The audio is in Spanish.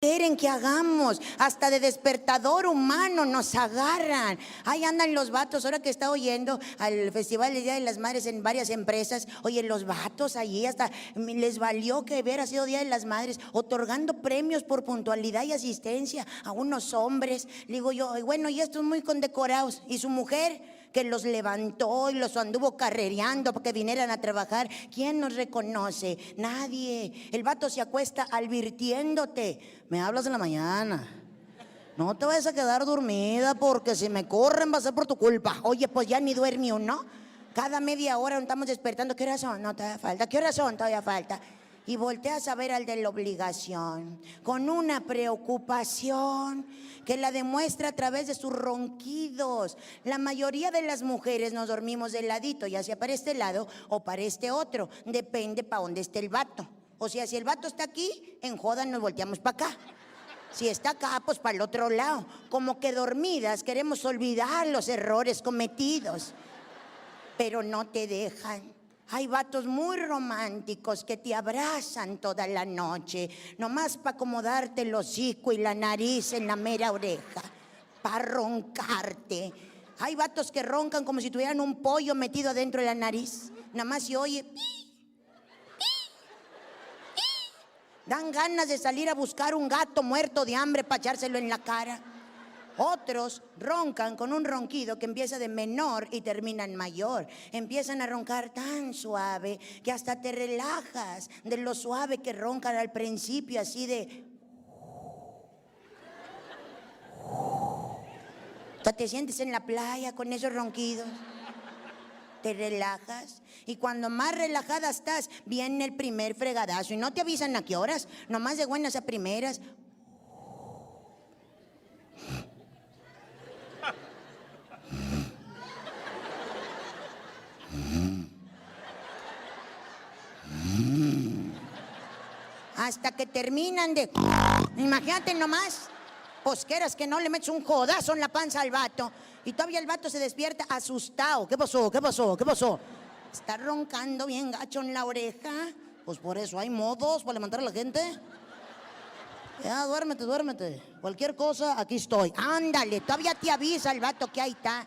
quieren que hagamos? Hasta de despertador humano nos agarran. Ahí andan los vatos, ahora que está oyendo al Festival del Día de las Madres en varias empresas. Oye, los vatos allí hasta les valió que hubiera sido Día de las Madres, otorgando premios por puntualidad y asistencia a unos hombres. Le digo yo, bueno, y estos muy condecorados. ¿Y su mujer? Que los levantó y los anduvo carrereando para que vinieran a trabajar. ¿Quién nos reconoce? Nadie. El vato se acuesta advirtiéndote: me hablas en la mañana, no te vayas a quedar dormida, porque si me corren va a ser por tu culpa. Oye, pues ya ni duerme uno. Cada media hora estamos despertando. ¿Qué horas son? No, todavía falta. ¿Qué horas son? Todavía falta. Y volteas a ver al de la obligación con una preocupación que la demuestra a través de sus ronquidos. La mayoría de las mujeres nos dormimos de ladito, ya sea para este lado o para este otro. Depende para dónde esté el vato. O sea, si el vato está aquí, en joda nos volteamos para acá. Si está acá, pues para el otro lado. Como que dormidas queremos olvidar los errores cometidos, pero no te dejan. Hay vatos muy románticos que te abrazan toda la noche, nomás para acomodarte el hocico y la nariz en la mera oreja, para roncarte. Hay vatos que roncan como si tuvieran un pollo metido dentro de la nariz. Nada más se oye. Dan ganas de salir a buscar un gato muerto de hambre para echárselo en la cara. Otros roncan con un ronquido que empieza de menor y termina en mayor. Empiezan a roncar tan suave que hasta te relajas de lo suave que roncan al principio, así de... O sea, te sientes en la playa con esos ronquidos. Te relajas y cuando más relajada estás, viene el primer fregadazo y no te avisan a qué horas, nomás de buenas a primeras. Hasta que terminan de... Imagínate nomás, posqueras que no le metes un jodazo en la panza al vato y todavía el vato se despierta asustado. ¿Qué pasó? ¿Qué pasó? ¿Qué pasó? Está roncando bien gacho en la oreja. Pues por eso hay modos para levantar a la gente. Ya, duérmete, duérmete. Cualquier cosa, aquí estoy. Ándale, todavía te avisa el vato que ahí está.